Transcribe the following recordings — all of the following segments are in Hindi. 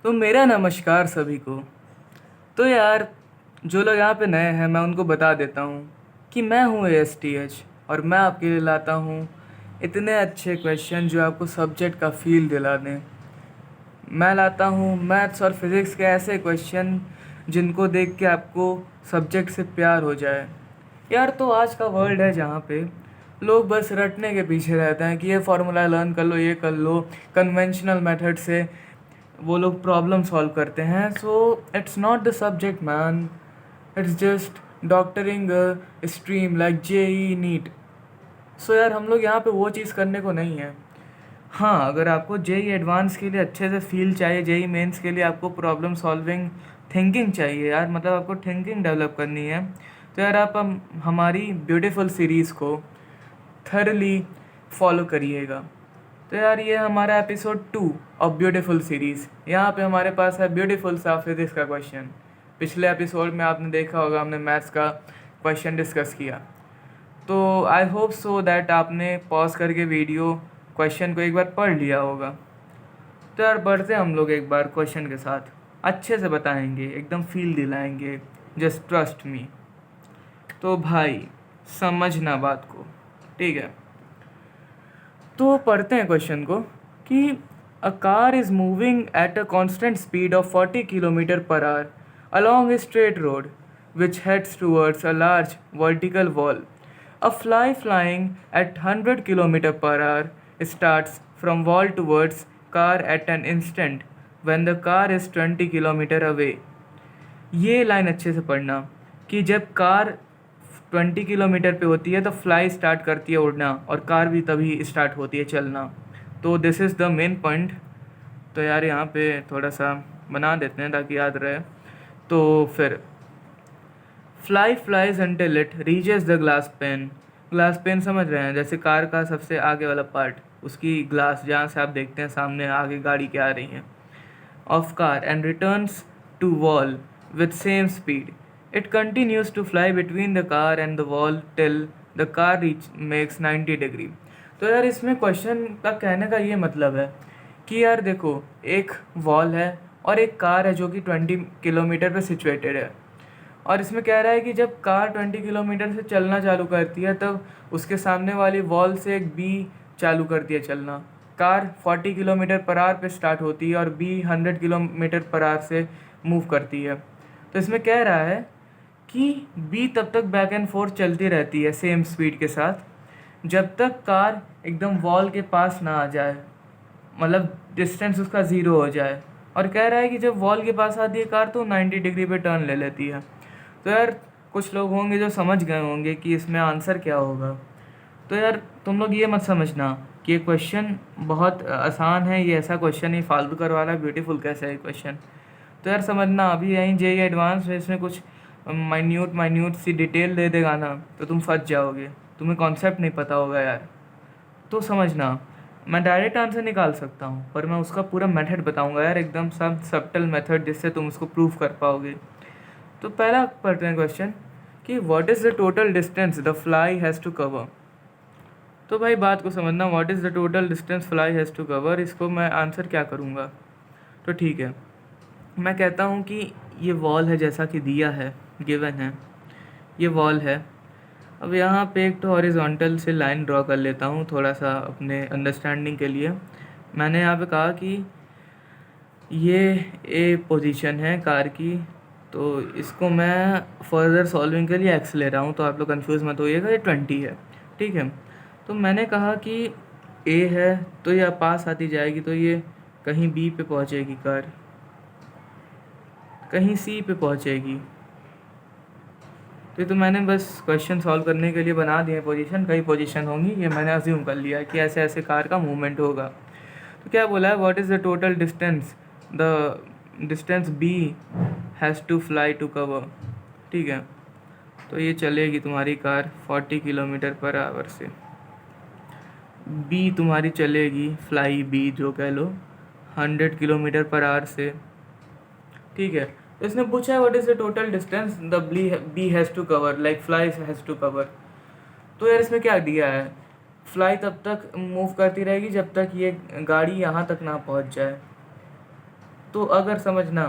तो मेरा नमस्कार सभी को। तो यार, जो लोग यहाँ पे नए हैं मैं उनको बता देता हूँ कि मैं हूँ ASTH और मैं आपके लिए लाता हूँ इतने अच्छे क्वेश्चन जो आपको सब्जेक्ट का फील दिला दें। मैं लाता हूँ मैथ्स और फिज़िक्स के ऐसे क्वेश्चन जिनको देख के आपको सब्जेक्ट से प्यार हो जाए। यार, तो आज का वर्ल्ड है जहाँ पे लोग बस रटने के पीछे रहते हैं कि ये फार्मूला लर्न कर लो, ये कर लो, कन्वेंशनल मेथड से वो लोग प्रॉब्लम सॉल्व करते हैं। So it's not the subject man, it's just doctoring stream like JEE NEET. So यार, हम लोग यहाँ पे वो चीज़ करने को नहीं है। हाँ, अगर आपको JEE एडवांस के लिए अच्छे से फील चाहिए, JEE मेंस के लिए आपको प्रॉब्लम सॉल्विंग थिंकिंग चाहिए यार, मतलब आपको थिंकिंग डेवलप करनी है, तो यार आप हमारी ब्यूटीफुल सीरीज़ को थरली फॉलो करिएगा। तो यार, ये हमारा एपिसोड 2 ऑफ ब्यूटीफुल सीरीज़। यहाँ पे हमारे पास है ब्यूटीफुल सा फिजिक्स का क्वेश्चन। पिछले एपिसोड में आपने देखा होगा हमने मैथ्स का क्वेश्चन डिस्कस किया। तो आई होप सो दैट आपने पॉज करके वीडियो क्वेश्चन को एक बार पढ़ लिया होगा। तो यार, बढ़ते हम लोग एक बार क्वेश्चन के साथ। अच्छे से बताएंगे, एकदम फील दिलाएंगे, जस्ट ट्रस्ट मी। तो भाई, समझना बात को, ठीक है? तो पढ़ते हैं क्वेश्चन को कि a car is moving at a constant speed of 40 kilometre per our along a straight road which heads towards a large vertical wall. A fly flying at 100 km per hour starts from wall towards car at an instant when the car is 20 km away. ये लाइन अच्छे से पढ़ना कि जब कार 20 किलोमीटर पे होती है तो फ्लाई स्टार्ट करती है उड़ना और कार भी तभी स्टार्ट होती है चलना। तो this is the main point. तो यार, यहाँ पे थोड़ा सा बना देते हैं ताकि याद रहे। तो फिर fly flies until it reaches the glass pen. Glass pen समझ रहे हैं, जैसे कार का सबसे आगे वाला पार्ट, उसकी ग्लास जहाँ से आप देखते हैं सामने आगे गाड़ी क्या आ रही है, of car and returns to wall with same speed. It continues to fly between the car and the wall till the car makes 90 degree. तो यार, इसमें क्वेश्चन का कहने का ये मतलब है कि यार देखो, एक वॉल है और एक कार है जो कि 20 किलोमीटर पे सिचुएटेड है। और इसमें कह रहा है कि जब कार 20 किलोमीटर से चलना चालू करती है तब उसके सामने वाली वॉल से एक बी चालू करती है चलना। कार 40 किलोमीटर पर आवर पे स्टार्ट होती है और बी 100 किलोमीटर पर आवर से मूव करती है। तो इसमें कह रहा है कि बी तब तक बैक एंड फोर्थ चलती रहती है सेम स्पीड के साथ जब तक कार एकदम वॉल के पास ना आ जाए, मतलब डिस्टेंस उसका ज़ीरो हो जाए। और कह रहा है कि जब वॉल के पास आती है कार तो 90 डिग्री पे टर्न ले लेती है। तो यार, कुछ लोग होंगे जो समझ गए होंगे कि इसमें आंसर क्या होगा। तो यार, तुम लोग ये मत समझना कि ये क्वेश्चन बहुत आसान है, ये ऐसा क्वेश्चन ही फालतू करवा रहा है, ब्यूटीफुल कैसा है क्वेश्चन। तो यार समझना, अभी यहीं JEE एडवांस में इसमें कुछ माइन्यूट सी डिटेल दे देगा ना तो तुम फंस जाओगे, तुम्हें कॉन्सेप्ट नहीं पता होगा यार। तो समझना, मैं डायरेक्ट आंसर निकाल सकता हूँ पर मैं उसका पूरा मेथड बताऊँगा यार, एकदम सब सब्टल मेथड जिससे तुम उसको प्रूव कर पाओगे। तो पहला पढ़ते हैं क्वेश्चन कि what is the total distance the fly has to cover. तो भाई, बात को समझना, what is the total distance fly has to cover, इसको मैं आंसर क्या करूँगा। तो ठीक है, मैं कहता हूँ कि ये वॉल है जैसा कि दिया है, गिवन है, ये वॉल है। अब यहाँ पे एक तो हॉरिजॉन्टल से लाइन ड्रॉ कर लेता हूँ थोड़ा सा अपने अंडरस्टैंडिंग के लिए। मैंने यहाँ पे कहा कि ये ए पोजीशन है कार की, तो इसको मैं फर्दर सॉल्विंग के लिए एक्स ले रहा हूँ, तो आप लोग कंफ्यूज मत होइएगा, ये 20 है, ठीक है। तो मैंने कहा कि ए है तो ये पास आती जाएगी, तो ये कहीं बी पे पहुँचेगी कार, कहीं सी पे पहुँचेगी। तो मैंने बस क्वेश्चन सॉल्व करने के लिए बना दिए पोजीशन, कई पोजीशन होंगी, ये मैंने अज्यूम कर लिया कि ऐसे ऐसे कार का मूवमेंट होगा। तो क्या बोला है, what is the total distance the distance B has to fly to cover, ठीक है। तो ये चलेगी तुम्हारी कार 40 किलोमीटर पर आवर से, बी तुम्हारी चलेगी फ्लाई बी जो कह लो 100 किलोमीटर पर आवर से, ठीक है। तो इसने पूछा है what is the total distance the B has to cover like fly has to cover. तो यार, इसमें क्या दिया है, फ्लाई तब तक मूव करती रहेगी जब तक ये गाड़ी यहाँ तक ना पहुँच जाए। तो अगर समझना,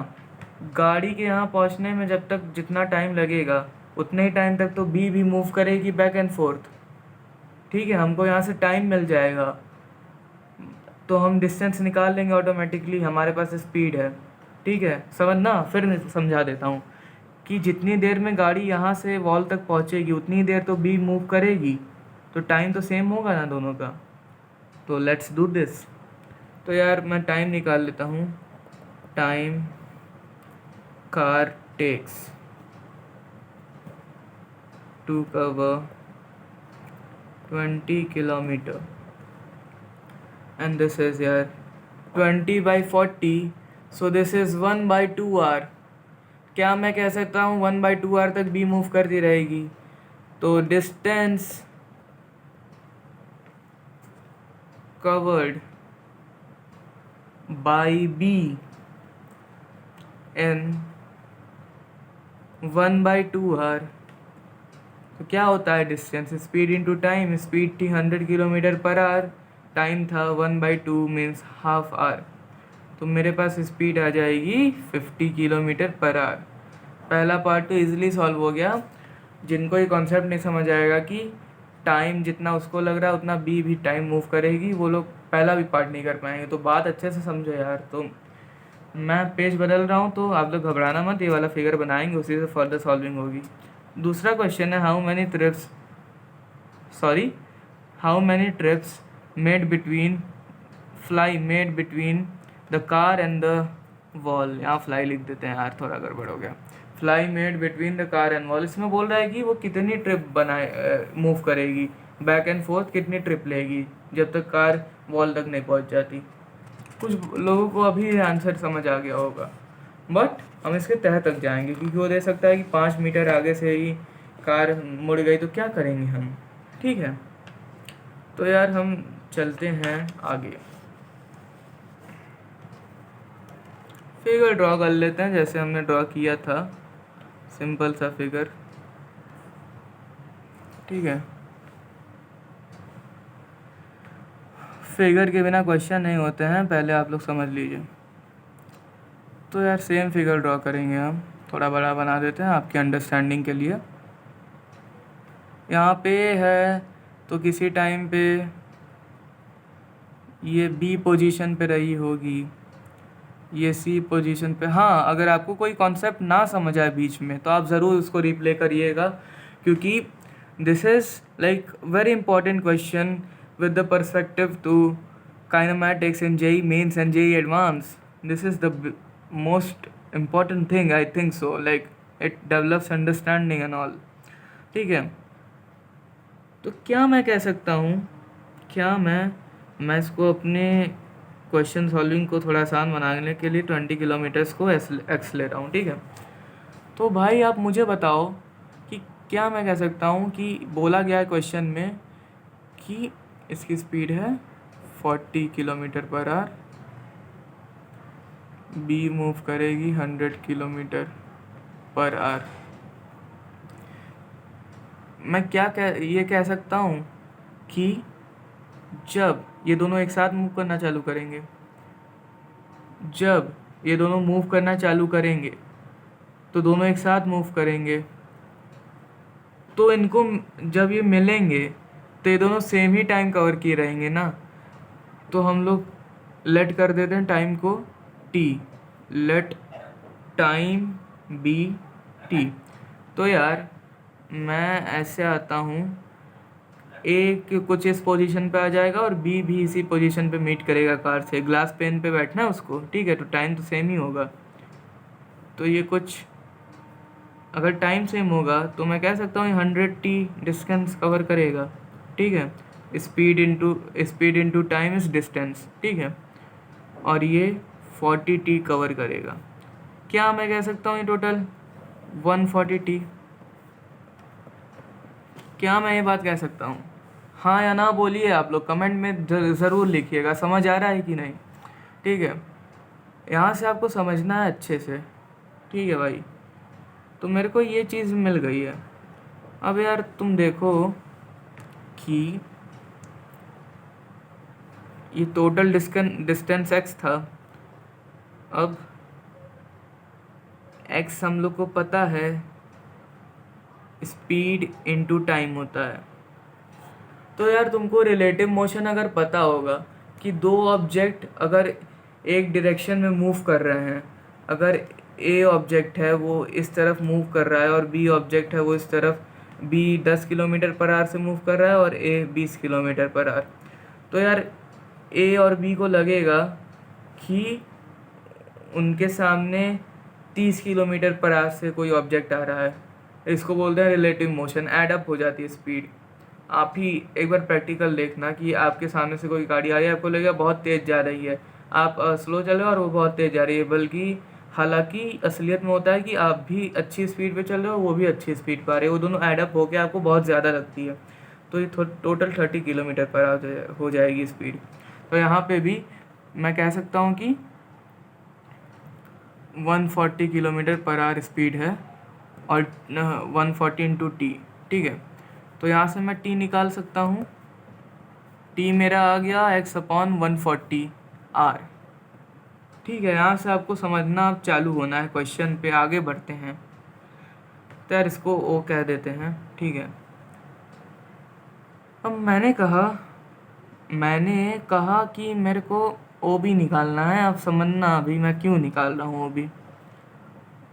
गाड़ी के यहाँ पहुँचने में जब तक जितना टाइम लगेगा उतने ही टाइम तक तो बी भी मूव करेगी बैक एंड फोर्थ। ठीक है, हमको यहाँ से टाइम मिल जाएगा तो हम डिस्टेंस निकाल लेंगे ऑटोमेटिकली, हमारे पास स्पीड है। ठीक है, समझना, फिर समझा देता हूँ कि जितनी देर में गाड़ी यहाँ से वॉल तक पहुँचेगी उतनी देर तो बी मूव करेगी, तो टाइम तो सेम होगा ना दोनों का। तो लेट्स डू दिस। तो यार मैं टाइम निकाल लेता हूँ। Time car takes to cover 20 kilometre and this is यार 20/40, so this is 1/2 hour। क्या मैं कह सकता हूँ 1/2 hour तक बी मूव करती रहेगी? तो distance covered by be in 1/2 hour, तो क्या होता है distance? Speed into time. Speed थी 100 किलोमीटर पर आवर, टाइम था 1/2 मीन्स हाफ आवर, तो मेरे पास स्पीड आ जाएगी 50 किलोमीटर पर आवर। पहला पार्ट तो इजीली सॉल्व हो गया। जिनको ये कॉन्सेप्ट नहीं समझ आएगा कि टाइम जितना उसको लग रहा है उतना बी भी टाइम मूव करेगी, वो लोग पहला भी पार्ट नहीं कर पाएंगे। तो बात अच्छे से समझो यार। तो मैं पेज बदल रहा हूँ, तो आप लोग घबराना मत, ये वाला फिगर बनाएंगे, उसी से फर्दर सॉल्विंग होगी। दूसरा क्वेश्चन है how many trips made between the car and the wall. यहाँ फ्लाई लिख देते हैं यार, थोड़ा गड़बड़ हो गया। Fly made between the car and wall, इसमें बोल रहा है कि वो कितनी ट्रिप मूव करेगी, बैक एंड फोर्थ कितनी ट्रिप लेगी जब तक कार वॉल तक नहीं पहुँच जाती। कुछ लोगों को अभी आंसर समझ आ गया होगा, बट हम इसके तह तक जाएंगे क्योंकि वो दे सकता है कि 5 मीटर आगे से ही कार मुड़ गई तो क्या करेंगे हम। ठीक है, तो यार हम चलते हैं आगे, फिगर ड्रॉ कर लेते हैं जैसे हमने ड्रॉ किया था, सिंपल सा फिगर। ठीक है, फिगर के बिना क्वेश्चन नहीं होते हैं, पहले आप लोग समझ लीजिए। तो यार सेम फिगर ड्रॉ करेंगे हम, थोड़ा बड़ा बना देते हैं आपकी अंडरस्टैंडिंग के लिए। यहाँ पे है तो किसी टाइम पे ये बी पोजीशन पे रही होगी, ये सी पोजीशन पे। हाँ, अगर आपको कोई कॉन्सेप्ट ना समझ आए बीच में तो आप ज़रूर उसको रिप्ले करिएगा, क्योंकि this is like very important question with the perspective to kinematics in JEE Mains and JEE Advanced. This is the most important thing, I think so. Like it develops understanding and all. ठीक है, तो क्या मैं कह सकता हूँ, क्या मैं इसको अपने क्वेश्चन सॉल्विंग को थोड़ा आसान बनाने के लिए 20 किलोमीटर्स को एक्स ले रहा हूँ। ठीक है, तो भाई आप मुझे बताओ कि क्या मैं कह सकता हूँ कि बोला गया है क्वेश्चन में कि इसकी स्पीड है 40 kilometre per our, B move करेगी 100 किलोमीटर पर आवर। मैं ये कह सकता हूँ कि जब ये दोनों एक साथ मूव करना चालू करेंगे, जब ये दोनों मूव करना चालू करेंगे तो दोनों एक साथ मूव करेंगे, तो इनको जब ये मिलेंगे तो ये दोनों सेम ही टाइम कवर किए रहेंगे ना। तो हम लोग लेट कर देते हैं टाइम को T, let time be T. तो यार मैं ऐसे आता हूँ, ए कुछ इस पोजीशन पे आ जाएगा और बी भी इसी पोजीशन पे मीट करेगा कार से। ग्लास पेन पे बैठना है उसको, ठीक है, तो टाइम तो सेम ही होगा। तो ये कुछ अगर टाइम सेम होगा तो मैं कह सकता हूँ 100t डिस्टेंस कवर करेगा। ठीक है, speed into time is distance. ठीक है, और ये 40t कवर करेगा। क्या मैं कह सकता हूँ ये टोटल 140t? क्या मैं ये बात कह सकता हूँ? हाँ या ना बोलिए, आप लोग कमेंट में ज़रूर लिखिएगा, समझ आ रहा है कि नहीं। ठीक है, यहाँ से आपको समझना है अच्छे से। ठीक है भाई, तो मेरे को ये चीज़ मिल गई है। अब यार तुम देखो कि ये टोटल डिस्टेंस x था, अब एक्स हम लोग को पता है स्पीड इनटू टाइम होता है। तो यार तुमको रिलेटिव मोशन अगर पता होगा कि दो ऑब्जेक्ट अगर एक डायरेक्शन में मूव कर रहे हैं, अगर ए ऑब्जेक्ट है वो इस तरफ मूव कर रहा है और बी ऑब्जेक्ट है वो इस तरफ, बी 10 किलोमीटर पर आवर से मूव कर रहा है और ए 20 किलोमीटर पर आवर, तो यार ए और बी को लगेगा कि उनके सामने 30 किलोमीटर पर आवर से कोई ऑब्जेक्ट आ रहा है। इसको बोलते हैं रिलेटिव मोशन, एड अप हो जाती है स्पीड। आप ही एक बार प्रैक्टिकल देखना कि आपके सामने से कोई गाड़ी आ रही है, आपको लगेगा बहुत तेज़ जा रही है, आप स्लो चल रहे हो और वो बहुत तेज़ जा रही है, बल्कि हालांकि असलियत में होता है कि आप भी अच्छी स्पीड पे चल रहे हो, वो भी अच्छी स्पीड पर आ रही है, वो दोनों एड अप होकर आपको बहुत ज़्यादा लगती है। तो ये टोटल 30 किलोमीटर पर आवर हो जाएगी स्पीड। तो यहाँ पे भी मैं कह सकता हूँ कि 140 किलोमीटर पर आवर स्पीड है और 140 इंटू टी, ठीक है। तो यहाँ से मैं टी निकाल सकता हूँ, टी मेरा आ गया x/140 आर, ठीक है। यहाँ से आपको समझना अब चालू होना है, क्वेश्चन पे आगे बढ़ते हैं। तो यार इसको ओ कह देते हैं, ठीक है। अब मैंने कहा कि मेरे को ओ बी निकालना है। अब समझना अभी मैं क्यों निकाल रहा हूँ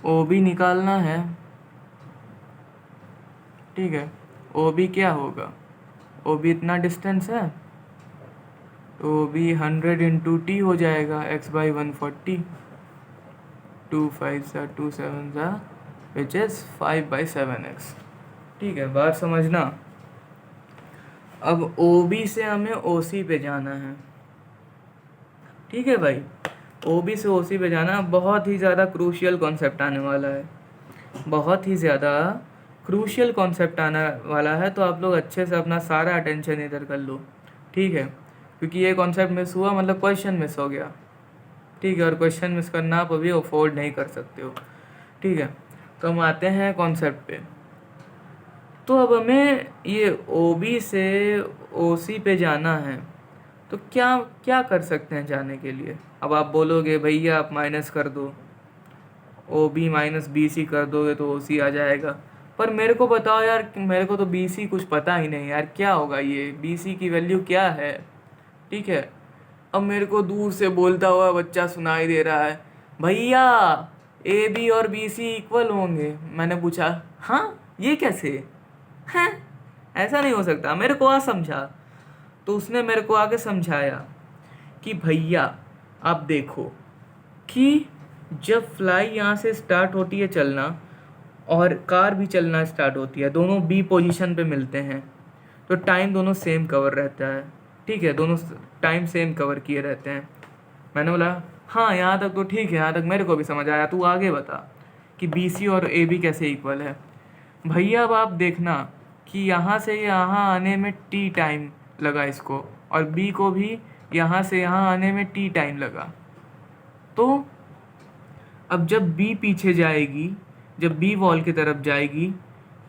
ओ बी निकालना है, ठीक है। ओ बी क्या होगा, ओ बी इतना डिस्टेंस है तो ओ बी 100 इंटू टी हो जाएगा, x/140, 2 5 2 7 विच इज़ 5/7x, ठीक है। बात समझना। अब ओ बी से हमें ओ सी पे जाना है, ठीक है भाई। ओ बी से ओ सी पे जाना बहुत ही ज़्यादा क्रूशियल कॉन्सेप्ट आने वाला है, बहुत ही ज़्यादा क्रूशियल कॉन्सेप्ट आने वाला है। तो आप लोग अच्छे से अपना सारा अटेंशन इधर कर लो, ठीक है, क्योंकि ये कॉन्सेप्ट मिस हुआ मतलब क्वेश्चन मिस हो गया, ठीक है। और क्वेश्चन मिस करना आप अभी अफोर्ड नहीं कर सकते हो, ठीक है। तो हम आते हैं कॉन्सेप्ट पे। तो अब हमें ये ओ बी से ओ सी पे जाना है, तो क्या क्या कर सकते हैं जाने के लिए। अब आप बोलोगे भैया आप माइनस कर दो, O B minus B C कर दोगे तो ओ सी आ जाएगा। पर मेरे को बताओ यार, मेरे को तो बी सी कुछ पता ही नहीं यार, क्या होगा ये बी सी की वैल्यू क्या है, ठीक है। अब मेरे को दूर से बोलता हुआ बच्चा सुनाई दे रहा है, भैया ए बी और बी सी इक्वल होंगे। मैंने पूछा हाँ ये कैसे हैं, ऐसा नहीं हो सकता, मेरे को आ समझा। तो उसने मेरे को आके समझाया कि भैया आप देखो कि जब फ्लाई यहाँ से स्टार्ट होती है चलना और कार भी चलना स्टार्ट होती है, दोनों बी पोजीशन पे मिलते हैं, तो टाइम दोनों सेम कवर रहता है, ठीक है। दोनों टाइम सेम कवर किए रहते हैं। मैंने बोला हाँ यहाँ तक तो ठीक है, यहाँ तक मेरे को भी समझ आया, तू आगे बता कि बी सी और ए बी कैसे इक्वल है। भैया अब आप देखना कि यहाँ से यहाँ आने में टी टाइम लगा इसको, और बी को भी यहाँ से यहाँ आने में टी टाइम लगा। तो अब जब बी पीछे जाएगी, जब बी वॉल की तरफ जाएगी,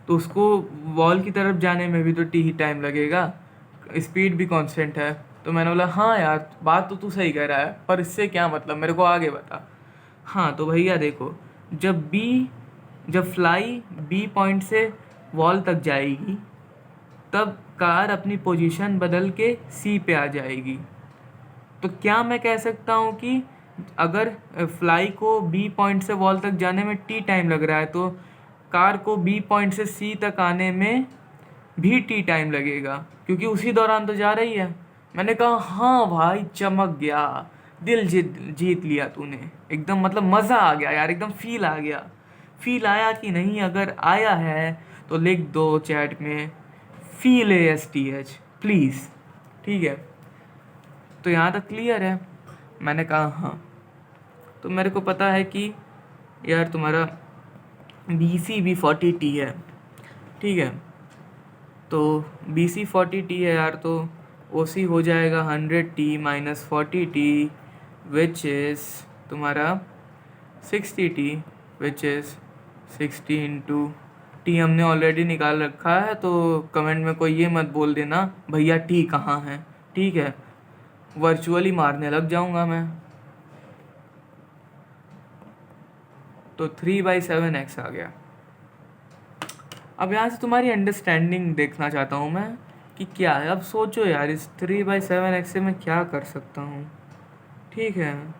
तो उसको वॉल की तरफ जाने में भी तो टी ही टाइम लगेगा, स्पीड भी कांस्टेंट है। तो मैंने बोला हाँ यार बात तो तू सही कह रहा है, पर इससे क्या मतलब, मेरे को आगे बता। हाँ तो भैया देखो, जब फ्लाई बी पॉइंट से वॉल तक जाएगी तब कार अपनी पोजीशन बदल के सी पे आ जाएगी। तो क्या मैं कह सकता हूँ कि अगर फ्लाई को बी पॉइंट से वॉल तक जाने में टी टाइम लग रहा है, तो कार को बी पॉइंट से सी तक आने में भी टी टाइम लगेगा, क्योंकि उसी दौरान तो जा रही है। मैंने कहा हाँ भाई चमक गया, दिल जीत लिया तूने एकदम, मतलब मज़ा आ गया यार, एकदम फील आ गया। फील आया कि नहीं, अगर आया है तो लिख दो चैट में फील ASTH प्लीज़, ठीक है। तो यहाँ तक क्लियर है। मैंने कहा हाँ। तो मेरे को पता है कि यार तुम्हारा BC भी 40T है, ठीक है। तो BC 40T है यार, तो OC हो जाएगा 100T minus 40T which is तुम्हारा 60T which is 60 into T हमने ऑलरेडी निकाल रखा है। तो कमेंट में कोई ये मत बोल देना भैया टी कहाँ है, ठीक है, वर्चुअली मारने लग जाऊंगा मैं। तो 3/7x आ गया। अब यहाँ से तुम्हारी अंडरस्टैंडिंग देखना चाहता हूँ मैं कि क्या है। अब सोचो यार, इस 3/7x से मैं क्या कर सकता हूँ। ठीक है,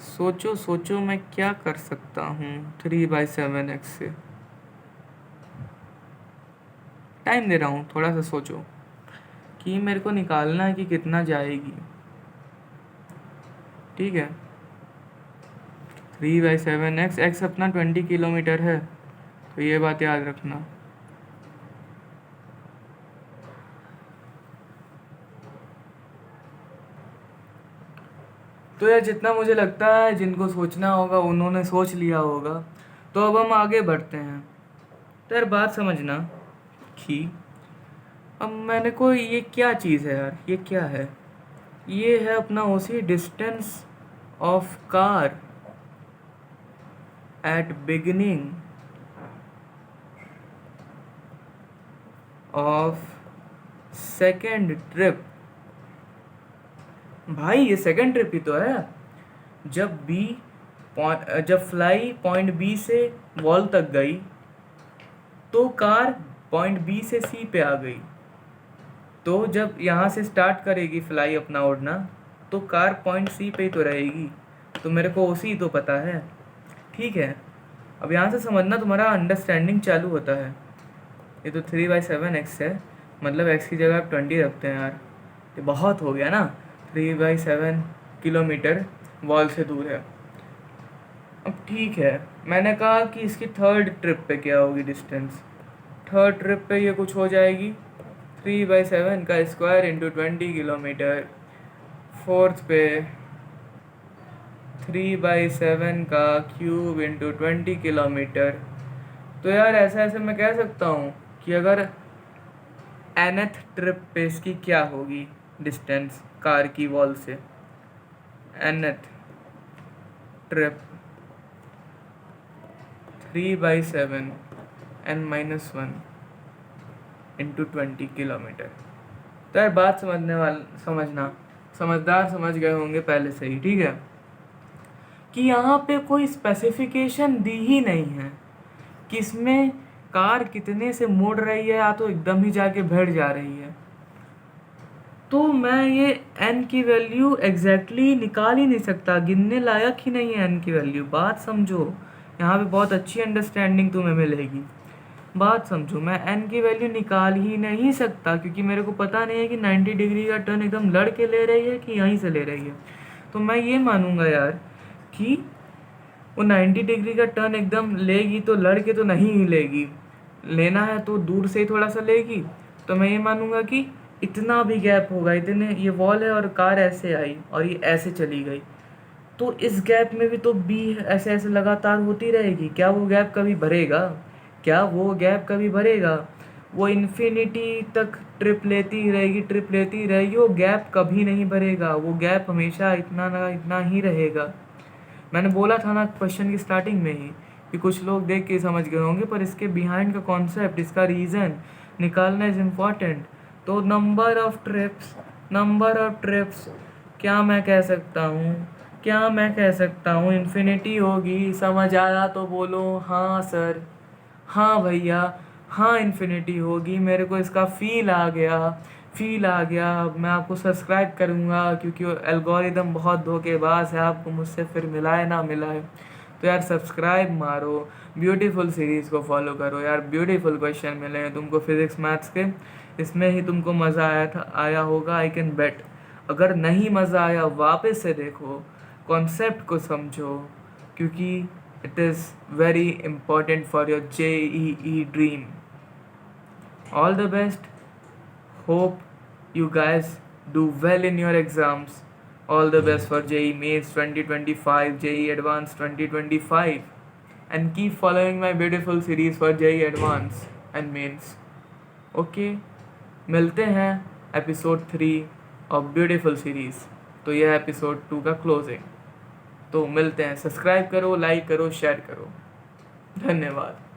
सोचो सोचो मैं क्या कर सकता हूँ 3/7x से। टाइम दे रहा हूँ, थोड़ा सा सोचो कि मेरे को निकालना है कि कितना जाएगी। ठीक है, 3/7x, x अपना 20 किलोमीटर है, तो ये बात याद रखना। तो यार जितना मुझे लगता है जिनको सोचना होगा उन्होंने सोच लिया होगा। तो अब हम आगे बढ़ते हैं। तो यार बात समझना कि अब मैंने को ये क्या चीज़ है यार, ये क्या है। ये है अपना OC distance of car at beginning of second trip. भाई ये सेकेंड ट्रिप ही तो है। जब जब फ्लाई पॉइंट बी से वॉल तक गई तो कार पॉइंट बी से सी पे आ गई। तो जब यहाँ से स्टार्ट करेगी फ्लाई अपना उड़ना तो कार पॉइंट सी पे ही तो रहेगी। तो मेरे को उसी तो पता है। ठीक है, अब यहाँ से समझना, तुम्हारा अंडरस्टैंडिंग चालू होता है। ये तो 3/7x है, मतलब x की जगह आप 20 रखते हैं यार। ये बहुत हो गया ना, 3/7 किलोमीटर वॉल से दूर है। अब ठीक है, मैंने कहा कि इसकी थर्ड ट्रिप पे क्या होगी डिस्टेंस। थर्ड ट्रिप पे ये कुछ हो जाएगी 3/7 का स्क्वायर इंटू 20 किलोमीटर। फोर्थ पे 3/7 का क्यूब इंटू 20 किलोमीटर। तो यार ऐसे ऐसे मैं कह सकता हूँ कि अगर nth ट्रिप पे इसकी क्या होगी डिस्टेंस कार की वॉल से। nth trip 3/7 n-1 into 20 kilometre. तो यार बात समझना, समझदार समझ गए होंगे पहले से ही। ठीक है, कि यहाँ पे कोई स्पेसिफिकेशन दी ही नहीं है कि इसमें कार कितने से मुड़ रही है या तो एकदम ही जाके भिड़ जा रही है। तो मैं ये n की वैल्यू एग्जैक्टली निकाल ही नहीं सकता, गिनने लायक ही नहीं है n की वैल्यू। बात समझो, यहाँ पे बहुत अच्छी अंडरस्टैंडिंग तुम्हें मिलेगी। बात समझो, मैं n की वैल्यू निकाल ही नहीं सकता क्योंकि मेरे को पता नहीं है कि 90 डिग्री का टर्न एकदम लड़ के ले रही है कि यहीं से ले रही है। तो मैं ये मानूंगा यार कि वो 90 डिग्री का टर्न एकदम लेगी तो लड़ के तो नहीं ही लेगी, लेना है तो दूर से ही थोड़ा सा लेगी। तो मैं ये मानूंगा कि इतना भी गैप होगा, इतने, ये वॉल है और कार ऐसे आई और ये ऐसे चली गई, तो इस गैप में भी तो बी ऐसे ऐसे लगातार होती रहेगी। क्या वो गैप कभी भरेगा? क्या वो गैप कभी भरेगा? वो इन्फिनिटी तक ट्रिप लेती ही रहेगी, ट्रिप लेती ही रहेगी, वो गैप कभी नहीं भरेगा। वो गैप हमेशा इतना ना इतना ही रहेगा। मैंने बोला था ना क्वेश्चन की स्टार्टिंग में ही कि कुछ लोग देख के समझ गए होंगे, पर इसके बिहाइंड का कॉन्सेप्ट, इसका रीज़न निकालना इज़ इम्पॉर्टेंट। तो नंबर ऑफ ट्रिप्स क्या मैं कह सकता हूँ, क्या मैं कह सकता हूँ इन्फिनिटी होगी। समझ आया तो बोलो हाँ सर, हाँ भैया, हाँ इन्फिनिटी होगी। मेरे को इसका फील आ गया। अब मैं आपको सब्सक्राइब करूँगा क्योंकि एल्गोरिदम बहुत धोखेबाज है, आपको मुझसे फिर मिलाए ना मिलाए। तो यार सब्सक्राइब मारो, ब्यूटीफुल सीरीज़ को फॉलो करो यार। ब्यूटीफुल क्वेश्चन मिले हैं तुमको फिज़िक्स मैथ्स के, इसमें ही तुमको मज़ा आया होगा, आई कैन बेट। अगर नहीं मज़ा आया वापस से देखो, कॉन्सेप्ट को समझो, क्योंकि it is very important for your JEE dream. All the best. Hope you guys do well in your exams. All the best for JEE Mains 2025, JEE Advanced 2025, and keep following my beautiful series for JEE Advanced and Mains. Okay, मिलते हैं एपिसोड 3 ऑफ ब्यूटीफुल सीरीज़। तो यह एपिसोड 2 का क्लोजिंग। तो मिलते हैं, सब्सक्राइब करो, लाइक करो, शेयर करो। धन्यवाद।